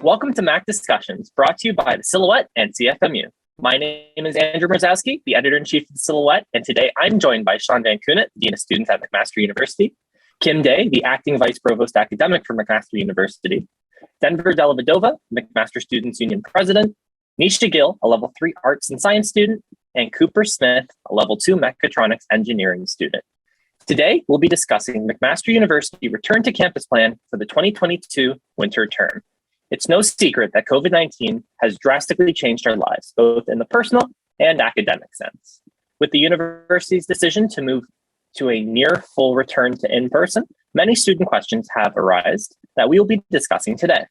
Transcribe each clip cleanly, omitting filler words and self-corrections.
Welcome to MacDiscussions, brought to you by the Silhouette and CFMU. My name is Andrew Mrzowski, the editor-in-chief of the Silhouette, and today I'm joined by Sean Van Kunet, Dean of Students at McMaster University, Kim Day, the acting Vice Provost Academic for McMaster University, Denver Delavadova, McMaster Students Union President, Nisha Gill, a Level 3 Arts and Science student, and Cooper Smith, a Level 2 Mechatronics Engineering student. Today, we'll be discussing McMaster University Return to Campus Plan for the 2022 winter term. It's no secret that COVID-19 has drastically changed our lives, both in the personal and academic sense. With the university's decision to move to a near full return to in-person, many student questions have arisen that we will be discussing today.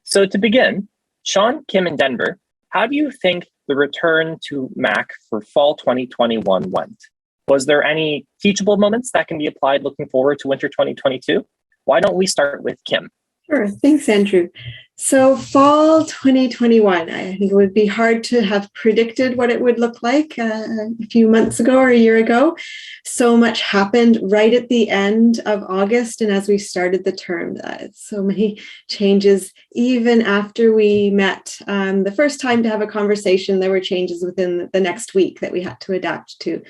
So to begin, Sean, Kim, and Denver, how do you think the return to Mac for fall 2021 went? Was there any teachable moments that can be applied looking forward to winter 2022? Why don't we start with Kim? Sure. Thanks, Andrew. So fall 2021, I think it would be hard to have predicted what it would look like a few months ago or a year ago. So much happened right at the end of August and as we started the term. So many changes. Even after we met the first time to have a conversation, there were changes within the next week that we had to adapt to.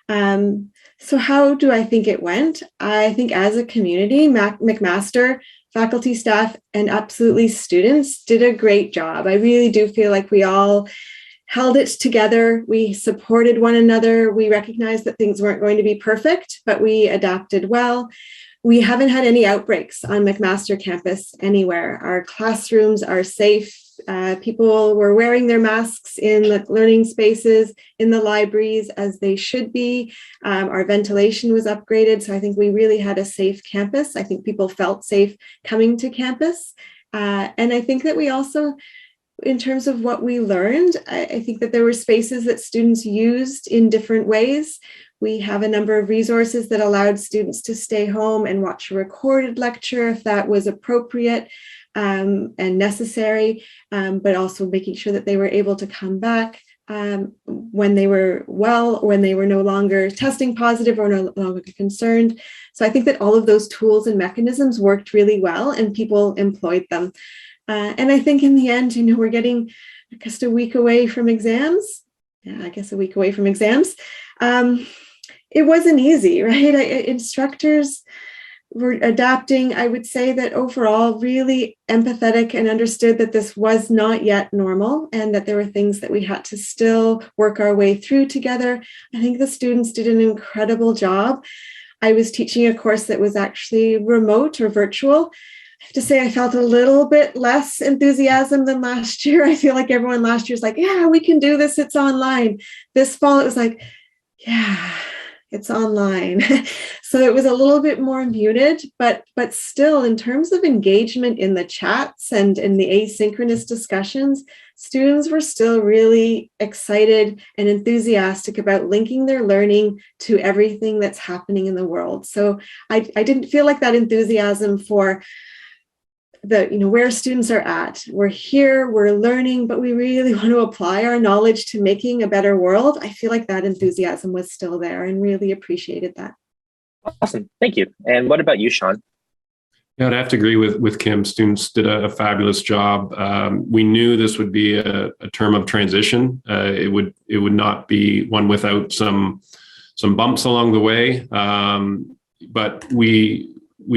So how do I think it went? I think as a community, McMaster, faculty, staff, and absolutely students did a great job. I really do feel like we all held it together. We supported one another. We recognized that things weren't going to be perfect, but we adapted well. We haven't had any outbreaks on McMaster campus anywhere. Our classrooms are safe. People were wearing their masks in the learning spaces, in the libraries, as they should be. Our ventilation was upgraded, so I think we really had a safe campus. I think people felt safe coming to campus. And I think that we also, in terms of what we learned, I think that there were spaces that students used in different ways. We have a number of resources that allowed students to stay home and watch a recorded lecture if that was appropriate and necessary, but also making sure that they were able to come back when they were well, when they were no longer testing positive or no longer concerned. So I think that all of those tools and mechanisms worked really well and people employed them. And I think in the end, we're getting just a week away from exams. Yeah, I guess a week away from exams. It wasn't easy, right? Instructors were adapting. I would say that overall really empathetic and understood that this was not yet normal and that there were things that we had to still work our way through together. I think the students did an incredible job. I was teaching a course that was actually remote or virtual. I have to say I felt a little bit less enthusiasm than last year. I feel like everyone last year was like, yeah, we can do this. It's online. This fall, it was like, yeah, it's online. So it was a little bit more muted, but still in terms of engagement in the chats and in the asynchronous discussions, students were still really excited and enthusiastic about linking their learning to everything that's happening in the world. So I didn't feel like that enthusiasm for where students are at. We're here, we're learning, but we really want to apply our knowledge to making a better world. I feel like that enthusiasm was still there and really appreciated that. Awesome, thank you. And what about you, Sean? Yeah, I'd have to agree with Kim. Students did a fabulous job. We knew this would be a term of transition. It would not be one without some bumps along the way. But we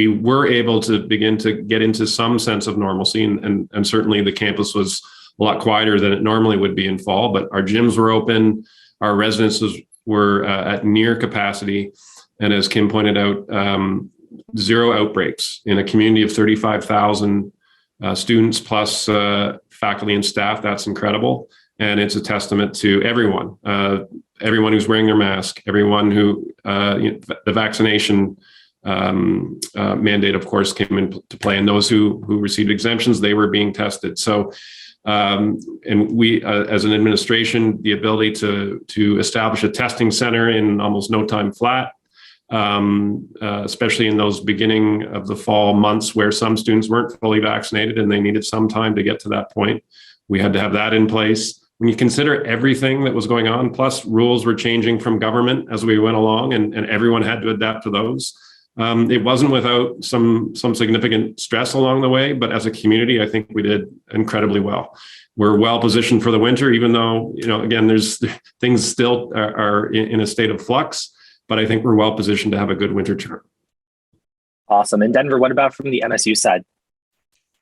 were able to begin to get into some sense of normalcy, and certainly the campus was a lot quieter than it normally would be in fall, but our gyms were open, our residences were at near capacity, and as Kim pointed out, 0 outbreaks in a community of 35,000 students plus faculty and staff. That's incredible, and it's a testament to everyone who's wearing their mask, everyone who the vaccination mandate, of course, came into play, and those who received exemptions, they were being tested. So, and we, as an administration, the ability to establish a testing center in almost no time flat, especially in those beginning of the fall months where some students weren't fully vaccinated and they needed some time to get to that point. We had to have that in place. When you consider everything that was going on, plus rules were changing from government as we went along, and everyone had to adapt to those. It wasn't without some significant stress along the way, but as a community, I think we did incredibly well. We're well positioned for the winter, even though, again, there's things still are in a state of flux, but I think we're well positioned to have a good winter term. Awesome. And Denver, what about from the MSU side?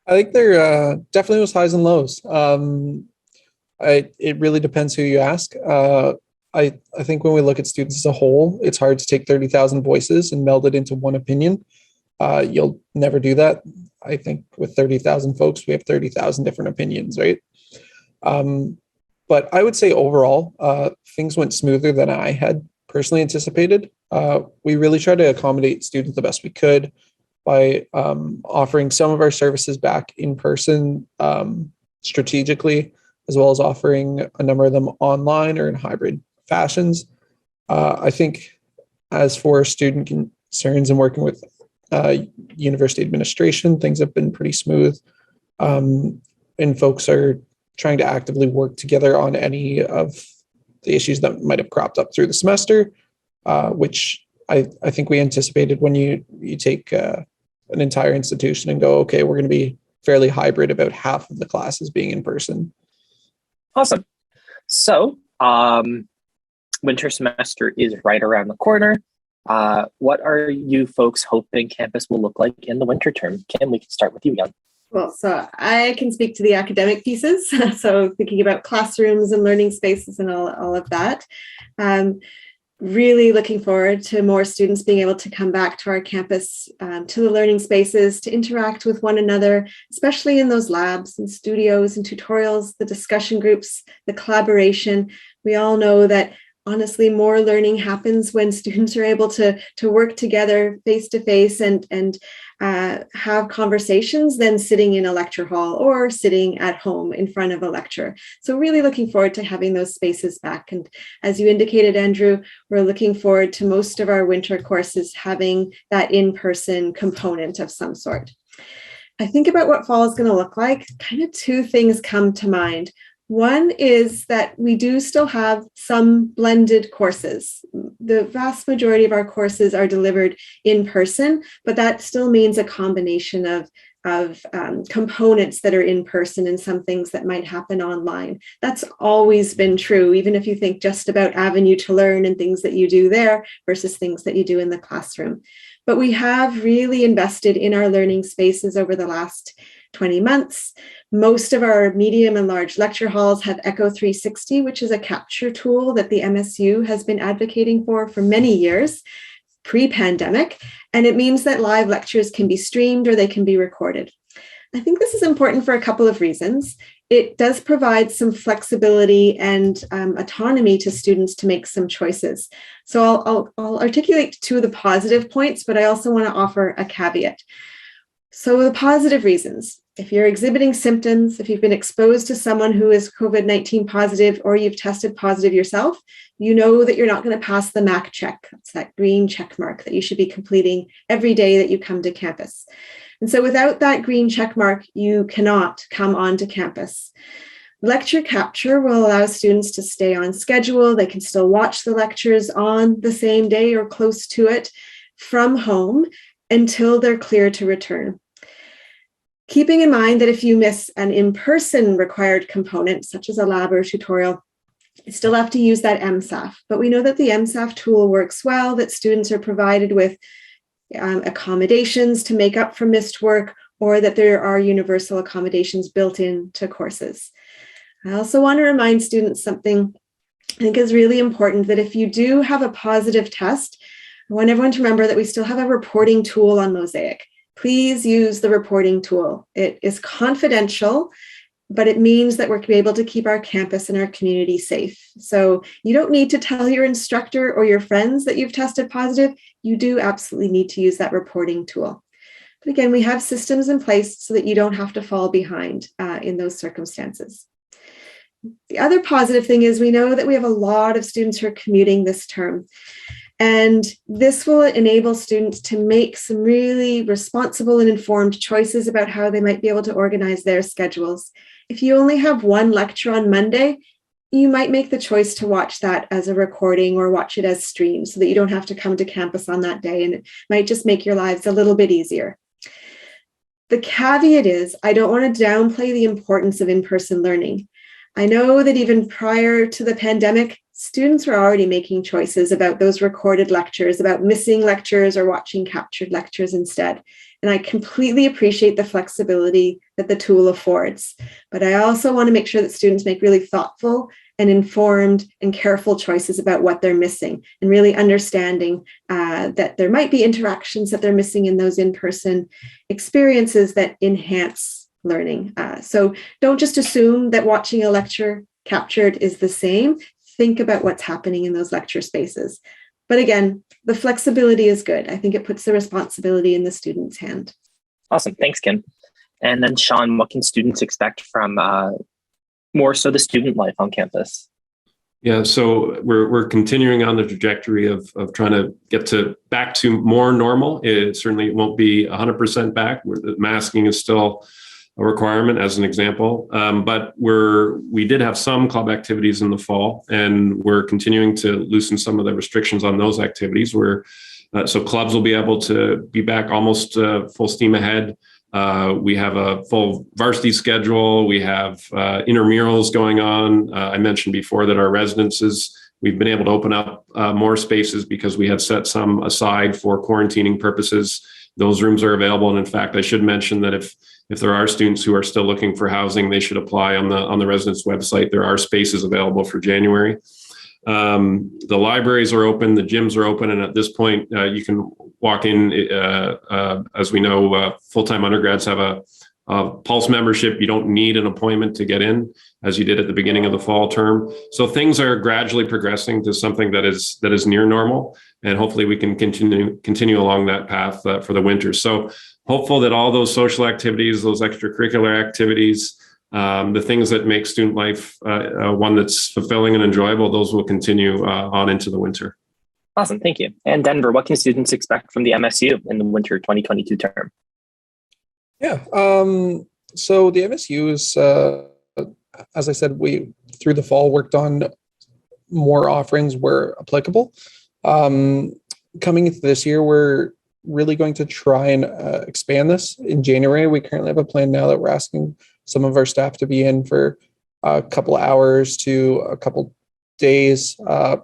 I think there definitely was highs and lows. It really depends who you ask. I think when we look at students as a whole, it's hard to take 30,000 voices and meld it into one opinion. You'll never do that. I think with 30,000 folks, we have 30,000 different opinions, right? But I would say overall, things went smoother than I had personally anticipated. We really tried to accommodate students the best we could by offering some of our services back in person strategically, as well as offering a number of them online or in hybrid fashions. I think as for student concerns and working with university administration, things have been pretty smooth, and folks are trying to actively work together on any of the issues that might have cropped up through the semester, which I think we anticipated when you take an entire institution and go, okay, we're going to be fairly hybrid, about half of the classes being in person. Awesome. So winter semester is right around the corner. What are you folks hoping campus will look like in the winter term? Kim, we can start with you again. Well, so I can speak to the academic pieces. So thinking about classrooms and learning spaces and all of that. Really looking forward to more students being able to come back to our campus, to the learning spaces, to interact with one another, especially in those labs and studios and tutorials, the discussion groups, the collaboration. We all know that honestly, more learning happens when students are able to work together face to face and have conversations than sitting in a lecture hall or sitting at home in front of a lecture. So really looking forward to having those spaces back. And as you indicated, Andrew, we're looking forward to most of our winter courses having that in-person component of some sort. I think about what fall is going to look like. Kind of two things come to mind. One is that we do still have some blended courses. The vast majority of our courses are delivered in person, but that still means a combination of components that are in person and some things that might happen online. That's always been true, even if you think just about Avenue to Learn and things that you do there versus things that you do in the classroom. But we have really invested in our learning spaces over the last 20 months. Most of our medium and large lecture halls have Echo 360, which is a capture tool that the MSU has been advocating for many years, pre-pandemic. And it means that live lectures can be streamed or they can be recorded. I think this is important for a couple of reasons. It does provide some flexibility and autonomy to students to make some choices. So I'll articulate two of the positive points, but I also want to offer a caveat. So the positive reasons, if you're exhibiting symptoms, if you've been exposed to someone who is COVID-19 positive or you've tested positive yourself, you know that you're not going to pass the MAC check. It's that green check mark that you should be completing every day that you come to campus. And so without that green check mark, you cannot come onto campus. Lecture capture will allow students to stay on schedule. They can still watch the lectures on the same day or close to it from home until they're clear to return. Keeping in mind that if you miss an in-person required component, such as a lab or tutorial, you still have to use that MSAF. But we know that the MSAF tool works well, that students are provided with accommodations to make up for missed work, or that there are universal accommodations built into courses. I also want to remind students something I think is really important, that if you do have a positive test, I want everyone to remember that we still have a reporting tool on Mosaic. Please use the reporting tool. It is confidential, but it means that we're able to keep our campus and our community safe. So you don't need to tell your instructor or your friends that you've tested positive. You do absolutely need to use that reporting tool. But again, we have systems in place so that you don't have to fall behind in those circumstances. The other positive thing is we know that we have a lot of students who are commuting this term. And this will enable students to make some really responsible and informed choices about how they might be able to organize their schedules. If you only have one lecture on Monday, you might make the choice to watch that as a recording or watch it as streamed so that you don't have to come to campus on that day. And it might just make your lives a little bit easier. The caveat is, I don't want to downplay the importance of in-person learning. I know that even prior to the pandemic, students were already making choices about those recorded lectures, about missing lectures or watching captured lectures instead. And I completely appreciate the flexibility that the tool affords. But I also want to make sure that students make really thoughtful and informed and careful choices about what they're missing, and really understanding that there might be interactions that they're missing in those in-person experiences that enhance learning. So don't just assume that watching a lecture captured is the same. Think about what's happening in those lecture spaces. But again, the flexibility is good. I think it puts the responsibility in the student's hand. Awesome. Thanks, Kim. And then Sean, what can students expect from more so the student life on campus? Yeah, so we're continuing on the trajectory of trying to get back to more normal. It certainly won't be 100% back. The masking is still a requirement, as an example, but we did have some club activities in the fall, and we're continuing to loosen some of the restrictions on those activities. So clubs will be able to be back almost full steam ahead. We have a full varsity schedule. We have intramurals going on. I mentioned before that our residences, we've been able to open up more spaces because we had set some aside for quarantining purposes. Those rooms are available. And in fact, I should mention that if there are students who are still looking for housing, they should apply on the residence website. There are spaces available for January. The libraries are open, the gyms are open, and at this point, you can walk in. As we know, full-time undergrads have a Pulse membership. You don't need an appointment to get in, as you did at the beginning of the fall term. So things are gradually progressing to something that is near normal, and hopefully we can continue along that path for the winter. So hopeful that all those social activities, those extracurricular activities, the things that make student life one that's fulfilling and enjoyable, those will continue on into the winter. Awesome, thank you. And Denver, what can students expect from the MSU in the winter 2022 term? Yeah, so the MSU is, as I said, we through the fall worked on more offerings where applicable. Coming into this year, we're really going to try and expand this in January. We currently have a plan now that we're asking some of our staff to be in for a couple hours to a couple days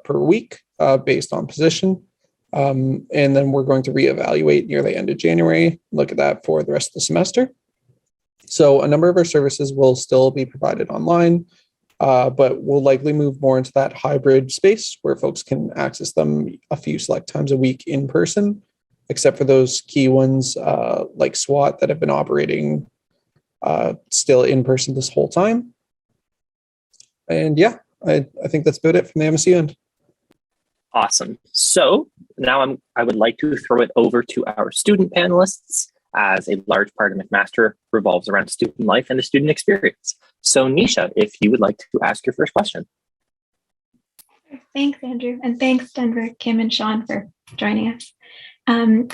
per week based on position. And then we're going to reevaluate near the end of January, look at that for the rest of the semester. So a number of our services will still be provided online, but we'll likely move more into that hybrid space where folks can access them a few select times a week in person, except for those key ones like SWAT that have been operating still in person this whole time. And yeah, I think that's about it from the MSU end. Awesome. So now I would like to throw it over to our student panelists, as a large part of McMaster revolves around student life and the student experience. So Nisha, if you would like to ask your first question. Thanks, Andrew. And thanks, Denver, Kim, and Sean for joining us.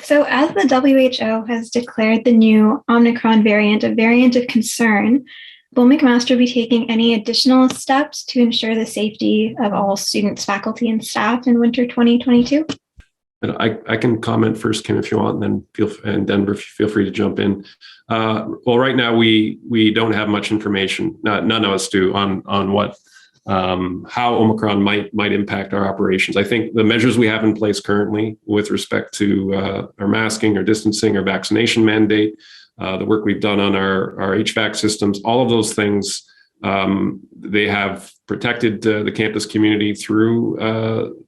So as the WHO has declared the new Omicron variant a variant of concern, will McMaster be taking any additional steps to ensure the safety of all students, faculty, and staff in winter 2022? And I can comment first, Kim, if you want, and then and Denver, feel free to jump in. Well, right now we don't have much information. None of us do on what how Omicron might impact our operations. I think the measures we have in place currently with respect to our masking, our distancing, our vaccination mandate, the work we've done on our HVAC systems, all of those things, they have protected the campus community through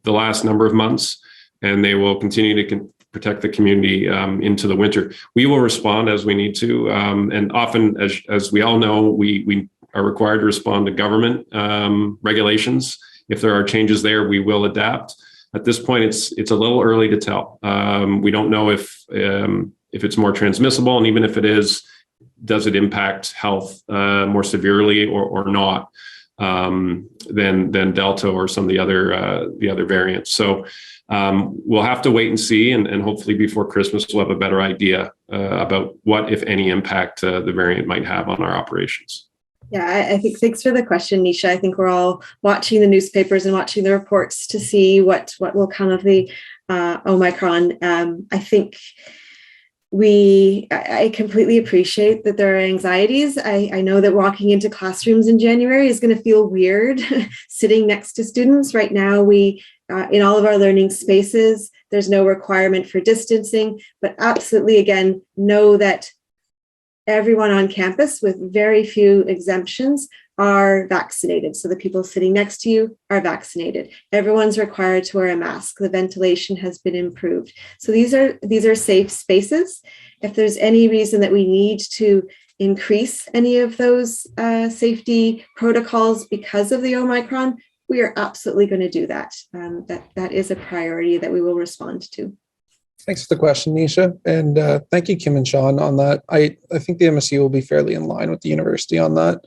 the last number of months, and they will continue to protect the community into the winter. We will respond as we need to, and often, as we all know, we are required to respond to government regulations. If there are changes there, we will adapt. At this point, it's a little early to tell. We don't know if it's more transmissible, and even if it is, does it impact health more severely or not than Delta or some of the other variants. So we'll have to wait and see, and hopefully before Christmas we'll have a better idea about what, if any, impact the variant might have on our operations. Yeah, I think thanks for the question, Nisha. I think we're all watching the newspapers and watching the reports to see what will come of the Omicron. I think I completely appreciate that there are anxieties. I know that walking into classrooms in January is going to feel weird sitting next to students. Right now, we in all of our learning spaces, there's no requirement for distancing, but absolutely, again, know that everyone on campus, with very few exemptions, are vaccinated. So the people sitting next to you are vaccinated. Everyone's required to wear a mask. The ventilation has been improved. So these are safe spaces. If there's any reason that we need to increase any of those safety protocols because of the Omicron, we are absolutely going to do that. That is a priority that we will respond to. Thanks for the question, Nisha. And thank you, Kim and Sean, on that. I think the MSU will be fairly in line with the university on that.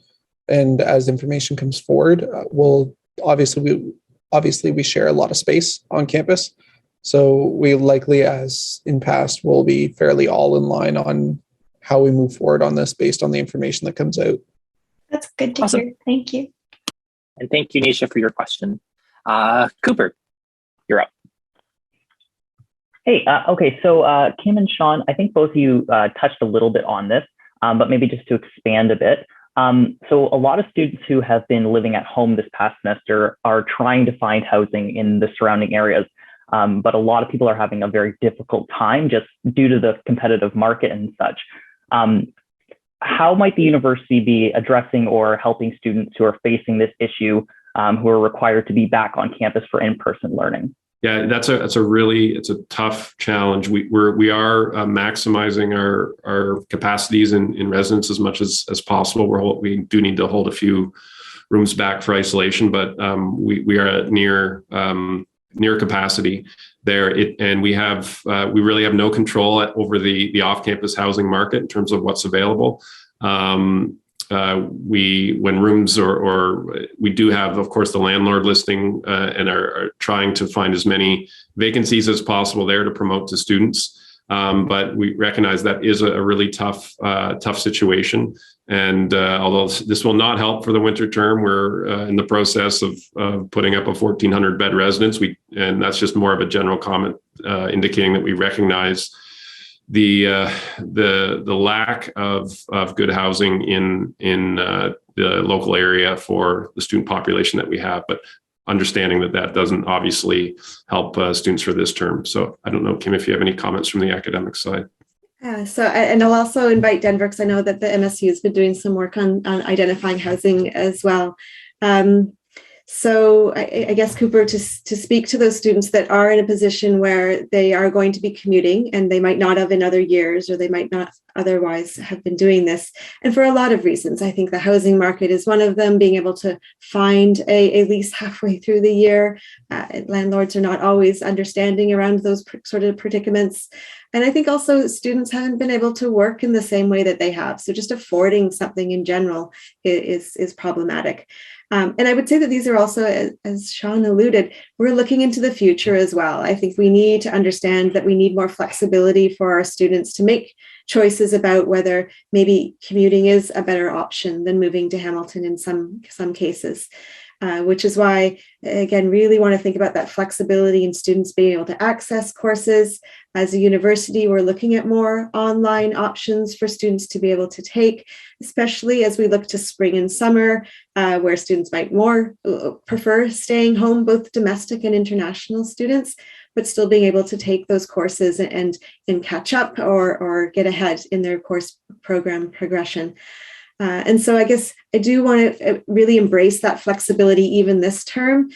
And as information comes forward, we'll obviously we share a lot of space on campus. So we likely, as in past, will be fairly all in line on how we move forward on this based on the information that comes out. That's good to hear. Thank you. And thank you, Nisha, for your question. Cooper, you're up. Hey, okay, so Kim and Sean, I think both of you touched a little bit on this, but maybe just to expand a bit. So a lot of students who have been living at home this past semester are trying to find housing in the surrounding areas, but a lot of people are having a very difficult time just due to the competitive market and such. How might the university be addressing or helping students who are facing this issue, who are required to be back on campus for in-person learning? Yeah, it's a tough challenge. We are maximizing our capacities in residence as much as possible. We do need to hold a few rooms back for isolation, but we are at near capacity there. And we really have no control over the off-campus housing market in terms of what's available. When rooms we do have, of course, the landlord listing and are trying to find as many vacancies as possible there to promote to students. But we recognize that is a really tough situation. And although this will not help for the winter term, we're in the process of putting up a 1,400 bed residence. And that's just more of a general comment indicating that we recognize the lack of good housing in the local area for the student population that we have, but understanding that doesn't obviously help students for this term. So I don't know, Kim, if you have any comments from the academic side. And I'll also invite Denver, because I know that the MSU has been doing some work on identifying housing as well. So I guess, Cooper, to speak to those students that are in a position where they are going to be commuting and they might not have in other years, or they might not otherwise have been doing this. And for a lot of reasons, I think the housing market is one of them. Being able to find a lease halfway through the year. Landlords are not always understanding around those sort of predicaments. And I think also students haven't been able to work in the same way that they have. So just affording something in general is problematic. And I would say that these are also, as Sean alluded, we're looking into the future as well. I think we need to understand that we need more flexibility for our students to make choices about whether maybe commuting is a better option than moving to Hamilton in some cases. Which is why, again, really want to think about that flexibility in students being able to access courses. As a university, we're looking at more online options for students to be able to take, especially as we look to spring and summer, where students might more prefer staying home, both domestic and international students, but still being able to take those courses and catch up or get ahead in their course program progression. And so I guess I do want to really embrace that flexibility even this term.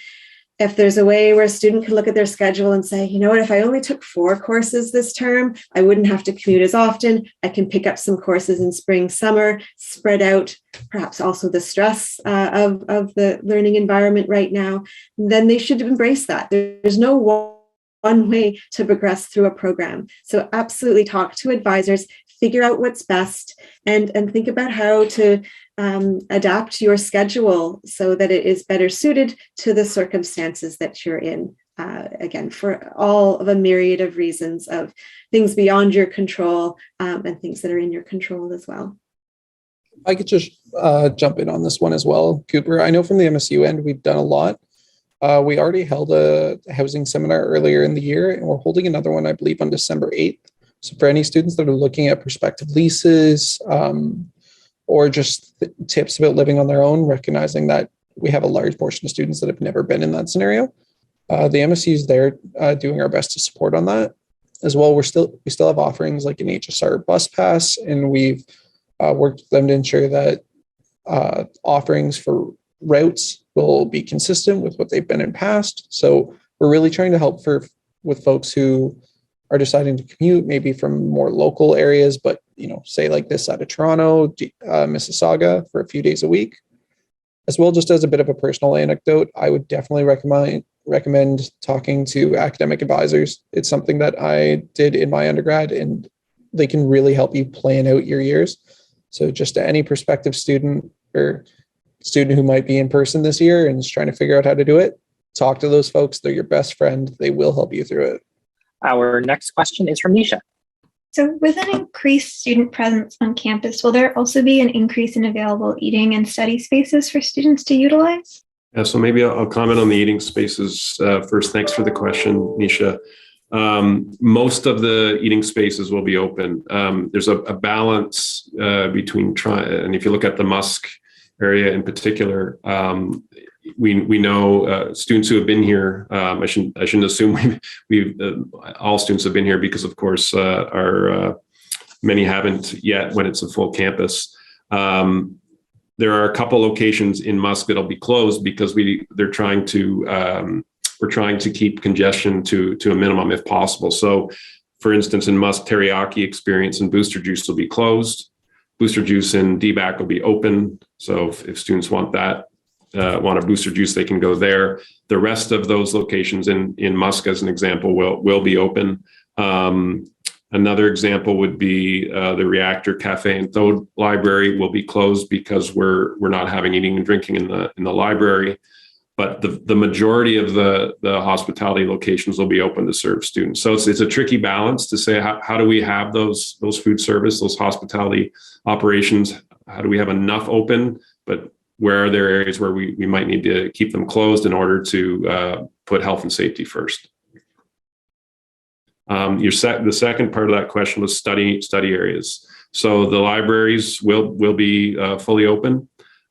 If there's a way where a student can look at their schedule and say, you know what, if I only took 4 courses this term, I wouldn't have to commute as often. I can pick up some courses in spring, summer, spread out, perhaps also the stress of the learning environment right now, then they should embrace that. There's no one way to progress through a program. So absolutely talk to advisors, figure out what's best, and think about how to adapt your schedule so that it is better suited to the circumstances that you're in. Again, for all of a myriad of reasons, of things beyond your control and things that are in your control as well. I could just jump in on this one as well, Cooper. I know from the MSU end, we've done a lot. We already held a housing seminar earlier in the year, and we're holding another one, I believe, on December 8th. So for any students that are looking at prospective leases or just tips about living on their own, recognizing that we have a large portion of students that have never been in that scenario, the MSU is there doing our best to support on that. As well, we still have offerings like an HSR bus pass, and we've worked with them to ensure that offerings for routes will be consistent with what they've been in past. So we're really trying to help with folks who are deciding to commute maybe from more local areas, but say like this side of Toronto, Mississauga for a few days a week. As well, just as a bit of a personal anecdote, I would definitely recommend talking to academic advisors. It's something that I did in my undergrad, and they can really help you plan out your years. So just to any prospective student or student who might be in person this year and is trying to figure out how to do it, talk to those folks. They're your best friend. They will help you through it. Our next question is from Nisha. So with an increased student presence on campus, will there also be an increase in available eating and study spaces for students to utilize? Yeah, so maybe I'll comment on the eating spaces first. Thanks for the question, Nisha. Most of the eating spaces will be open. There's a balance between and if you look at the Musk area in particular, we know students who have been here. I shouldn't assume we've all students have been here, because of course many haven't yet when it's a full campus. There are a couple locations in Musk that'll be closed because we're trying to keep congestion to a minimum if possible. So, for instance, in Musk, Teriyaki Experience and Booster Juice will be closed. Booster Juice in DBAC will be open. So if students want a booster juice, they can go there. The rest of those locations in Musk, as an example, will be open. Another example would be the Reactor Cafe and Thode Library will be closed because we're not having eating and drinking in the library. But the majority of the hospitality locations will be open to serve students. So it's a tricky balance to say how do we have those food service, those hospitality operations? How do we have enough open? But where are there areas where we might need to keep them closed in order to put health and safety first? The second part of that question was study areas. So the libraries will be fully open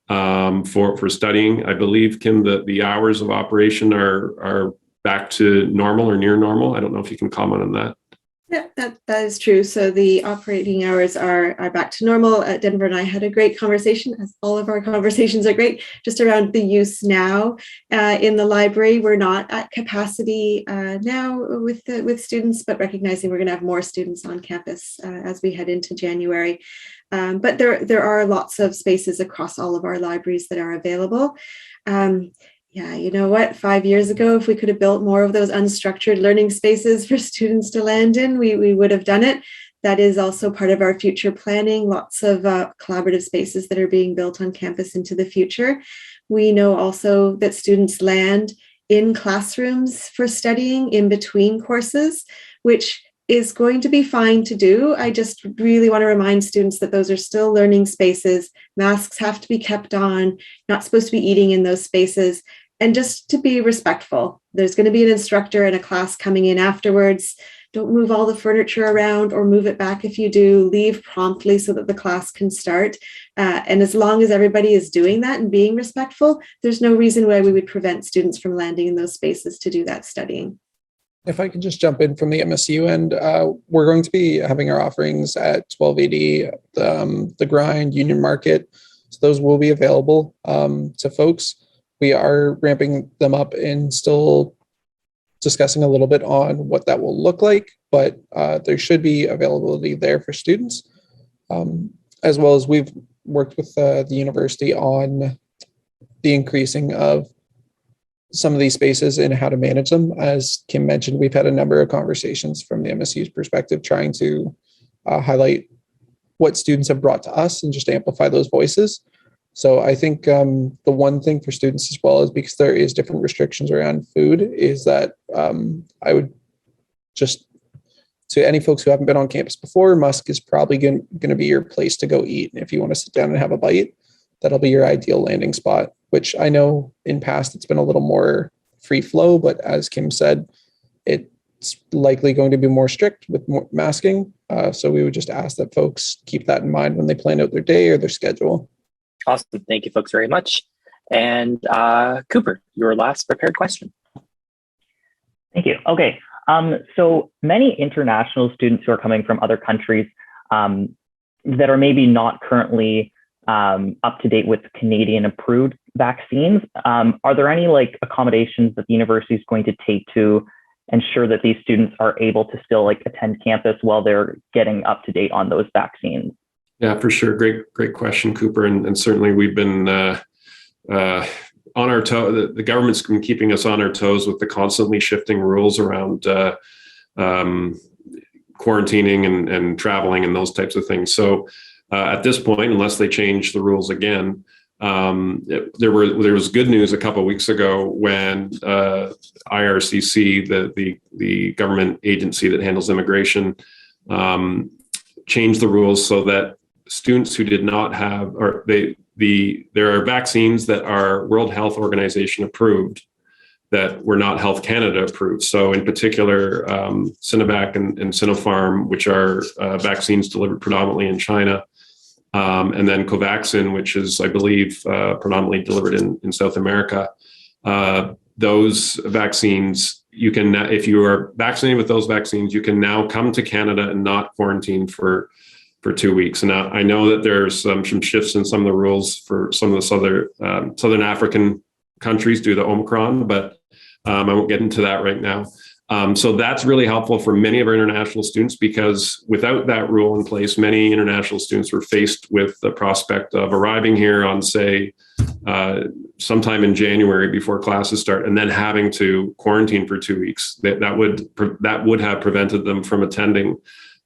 for studying. I believe, Kim, that the hours of operation are back to normal or near normal. I don't know if you can comment on that. Yeah, that is true. So the operating hours are back to normal. Denver and I had a great conversation, as all of our conversations are great, just around the use now in the library. We're not at capacity now with students, but recognizing we're going to have more students on campus as we head into January. But there are lots of spaces across all of our libraries that are available. Yeah, you know what? 5 years ago, if we could have built more of those unstructured learning spaces for students to land in, we would have done it. That is also part of our future planning, lots of collaborative spaces that are being built on campus into the future. We know also that students land in classrooms for studying in between courses, which is going to be fine to do. I just really want to remind students that those are still learning spaces. Masks have to be kept on, not supposed to be eating in those spaces. And just to be respectful, there's going to be an instructor and a class coming in afterwards. Don't move all the furniture around or move it back if you do. Leave promptly so that the class can start. And as long as everybody is doing that and being respectful, there's no reason why we would prevent students from landing in those spaces to do that studying. If I could just jump in from the MSU end, we're going to be having our offerings at 1280, the Grind, Union Market. So those will be available to folks. We are ramping them up and still discussing a little bit on what that will look like, but there should be availability there for students, as well as we've worked with the university on the increasing of some of these spaces and how to manage them. As Kim mentioned, we've had a number of conversations from the MSU's perspective, trying to highlight what students have brought to us and just amplify those voices. So I think the one thing for students as well is, because there is different restrictions around food, is that I would just to any folks who haven't been on campus before, Musk is probably going to be your place to go eat. And if you want to sit down and have a bite, that'll be your ideal landing spot, which I know in past it's been a little more free flow, but as Kim said, it's likely going to be more strict with more masking. So we would just ask that folks keep that in mind when they plan out their day or their schedule. Awesome. Thank you folks very much. And Cooper, your last prepared question. Thank you. Okay. So many international students who are coming from other countries that are maybe not currently up to date with Canadian approved vaccines, are there any like accommodations that the university is going to take to ensure that these students are able to still like attend campus while they're getting up to date on those vaccines? Yeah, for sure. Great question, Cooper. And certainly we've been on our toe. The government's been keeping us on our toes with the constantly shifting rules around quarantining and traveling and those types of things. So at this point, unless they change the rules again, there was good news a couple of weeks ago when IRCC, the government agency that handles immigration, changed the rules so that students who did not have, or there are vaccines that are World Health Organization approved that were not Health Canada approved. So in particular, Sinovac and Sinopharm, which are vaccines delivered predominantly in China, and then Covaxin, which is, I believe, predominantly delivered in South America. Those vaccines, you can, if you are vaccinated with those vaccines, you can now come to Canada and not quarantine for 2 weeks. And I know that there's some shifts in some of the rules for some of the Southern African countries due to Omicron, but I won't get into that right now. So that's really helpful for many of our international students, because without that rule in place, many international students were faced with the prospect of arriving here on, say, sometime in January before classes start, and then having to quarantine for 2 weeks. That would have prevented them from attending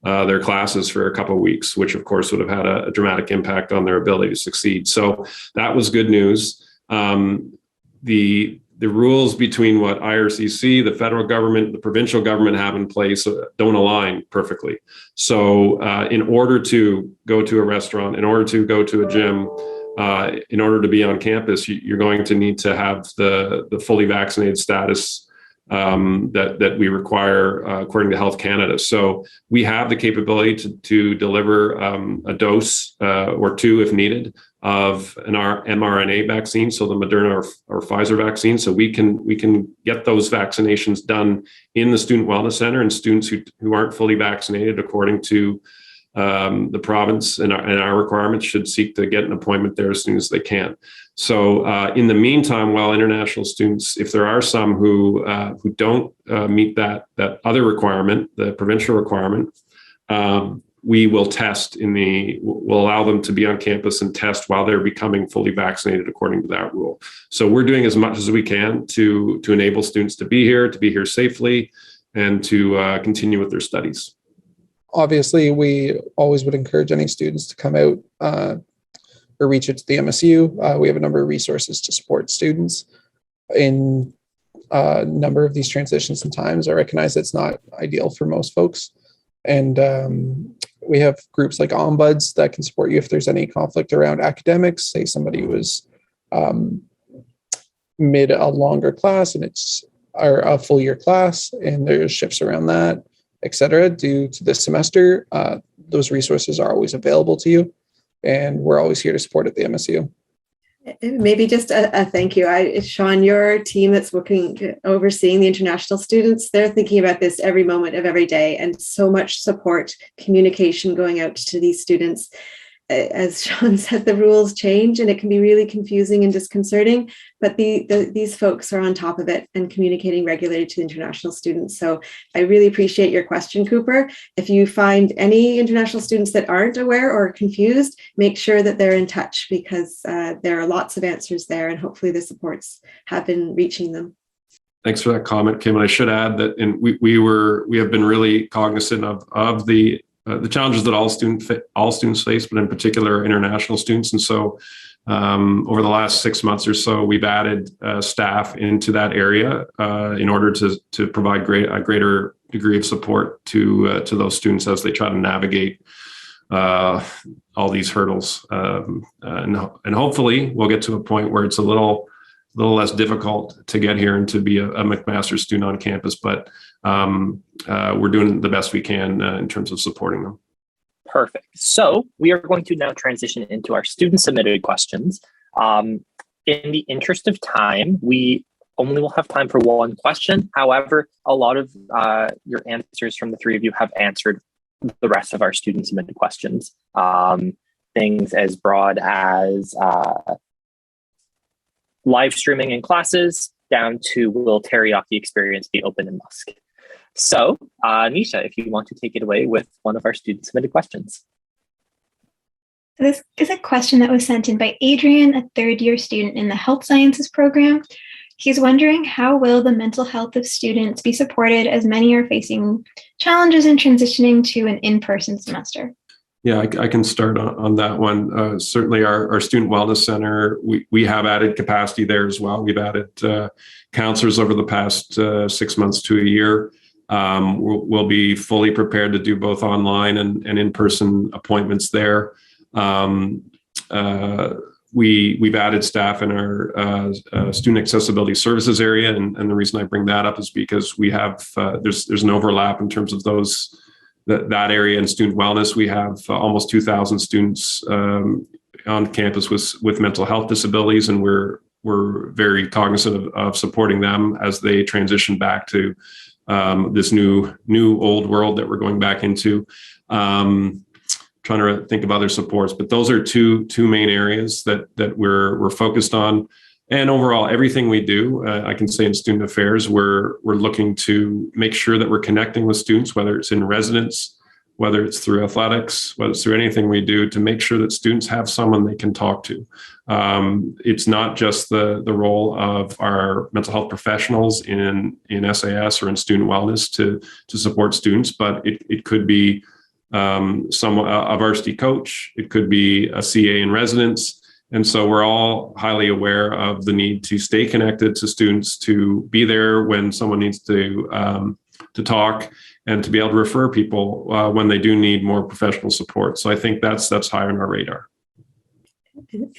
their classes for a couple of weeks, which of course would have had a dramatic impact on their ability to succeed. So that was good news. The rules between what IRCC, the federal government, the provincial government have in place don't align perfectly. So in order to go to a restaurant, in order to go to a gym, in order to be on campus, you're going to need to have the fully vaccinated status that we require according to Health Canada. So we have the capability to deliver a dose or two if needed of an mRNA vaccine, so the Moderna or Pfizer vaccine. So we can get those vaccinations done in the Student Wellness Center, and students who aren't fully vaccinated according to the province and our requirements should seek to get an appointment there as soon as they can. So in the meantime, while international students, if there are some who don't meet that other requirement, the provincial requirement, we will we'll allow them to be on campus and test while they're becoming fully vaccinated according to that rule. So we're doing as much as we can to enable students to be here safely, and to continue with their studies. Obviously, we always would encourage any students to come out or reach out to the MSU. We have a number of resources to support students in a number of these transitions and times. I recognize it's not ideal for most folks. And we have groups like Ombuds that can support you if there's any conflict around academics. Say somebody was mid a longer class and it's a full year class and there's shifts around that, et cetera, due to this semester. Those resources are always available to you, and we're always here to support at the MSU. Maybe just a thank you. Sean, your team that's overseeing the international students, they're thinking about this every moment of every day, and so much support, communication going out to these students. As Sean said, the rules change and it can be really confusing and disconcerting, but these folks are on top of it and communicating regularly to international students. So I really appreciate your question, Cooper. If you find any international students that aren't aware or confused, make sure that they're in touch, because there are lots of answers there, and hopefully the supports have been reaching them. Thanks for that comment, Kim. And I should add that we have been really cognizant of the challenges that all students face, but in particular international students. And so over the last 6 months or so, we've added staff into that area in order to provide a greater degree of support to those students as they try to navigate all these hurdles. And hopefully we'll get to a point where it's a little less difficult to get here and to be a McMaster student on campus, but we're doing the best we can in terms of supporting them. Perfect. So we are going to now transition into our student submitted questions. In the interest of time, we only will have time for one question. However, a lot of your answers from the three of you have answered the rest of our student submitted questions. Things as broad as live streaming in classes down to will teriyaki experience be open in Musk? So Nisha, if you want to take it away with one of our student submitted questions. This is a question that was sent in by Adrian, a third-year student in the Health Sciences program. He's wondering, how will the mental health of students be supported as many are facing challenges in transitioning to an in-person semester? Yeah, I can start on that one. Certainly our Student Wellness Center, we have added capacity there as well. We've added counselors over the past 6 months to a year. We'll be fully prepared to do both online and in-person appointments there. We've added staff in our student accessibility services area, and the reason I bring that up is because we have there's an overlap in terms of that area in student wellness. We have almost 2,000 students on campus with mental health disabilities, and we're very cognizant of supporting them as they transition back to this new old world that we're going back into. Trying to think of other supports, but those are two main areas that we're focused on. And overall, everything we do, I can say in student affairs, we're looking to make sure that we're connecting with students, whether it's in residence, whether it's through athletics, whether it's through anything we do, to make sure that students have someone they can talk to. It's not just the role of our mental health professionals in SAS or in student wellness to support students, but it could be a varsity coach, it could be a CA in residence. And so we're all highly aware of the need to stay connected to students, to be there when someone needs to talk, and to be able to refer people when they do need more professional support. So I think that's high on our radar.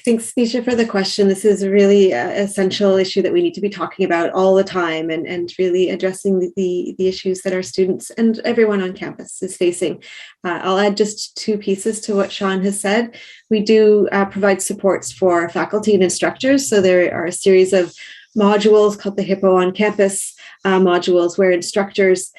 Thanks, Nisha, for the question. This is a really essential issue that we need to be talking about all the time, and really addressing the issues that our students and everyone on campus is facing. I'll add just two pieces to what Sean has said. We do provide supports for faculty and instructors. So there are a series of modules called the HIPPO on campus modules, where instructors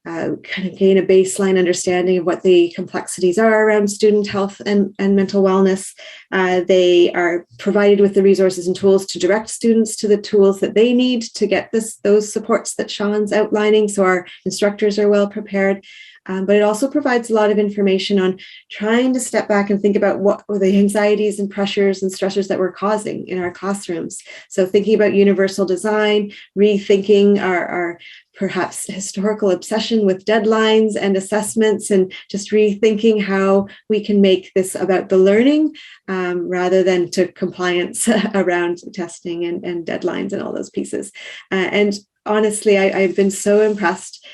kind of gain a baseline understanding of what the complexities are around student health and mental wellness. They are provided with the resources and tools to direct students to the tools that they need to get those supports that Sean's outlining. So our instructors are well prepared. But it also provides a lot of information on trying to step back and think about what were the anxieties and pressures and stressors that we're causing in our classrooms. So thinking about universal design, rethinking our perhaps historical obsession with deadlines and assessments, and just rethinking how we can make this about the learning rather than to compliance around testing and deadlines and all those pieces. And honestly, I've been so impressed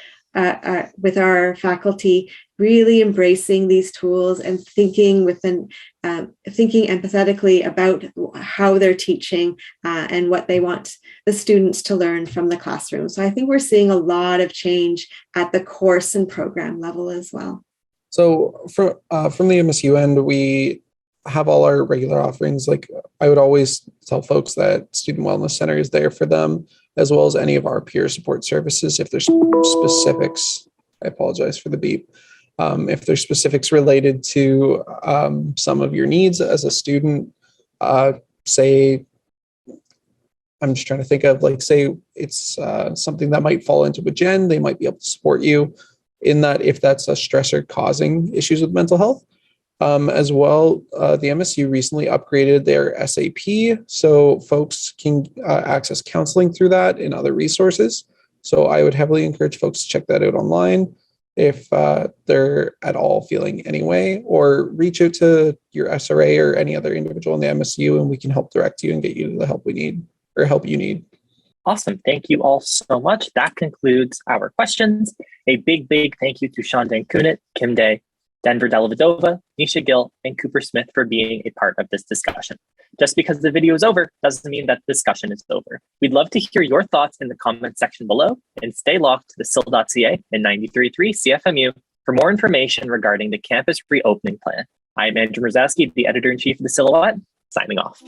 with our faculty really embracing these tools and thinking empathetically about how they're teaching and what they want the students to learn from the classroom. So I think we're seeing a lot of change at the course and program level as well. So from the MSU end, we have all our regular offerings. Like, I would always tell folks that Student Wellness Center is there for them, as well as any of our peer support services. If there's specifics, I apologize for the beep. If there's specifics related to some of your needs as a student, say, I'm just trying to think of, like, say it's something that might fall into a gen, they might be able to support you in that if that's a stressor causing issues with mental health. As well, the MSU recently upgraded their SAP, so folks can access counseling through that and other resources. So I would heavily encourage folks to check that out online if they're at all feeling any way, or reach out to your SRA or any other individual in the MSU, and we can help direct you and get you the help we need, or help you need. Awesome. Thank you all so much. That concludes our questions. A big thank you to Sean Van Kunit, Kim Day, Denver Delavadova, Nisha Gill, and Cooper Smith for being a part of this discussion. Just because the video is over doesn't mean that the discussion is over. We'd love to hear your thoughts in the comment section below, and stay locked to the sil.ca and 93.3 CFMU for more information regarding the campus reopening plan. I'm Andrew Mrzowski, the editor-in-chief of the Silhouette, signing off.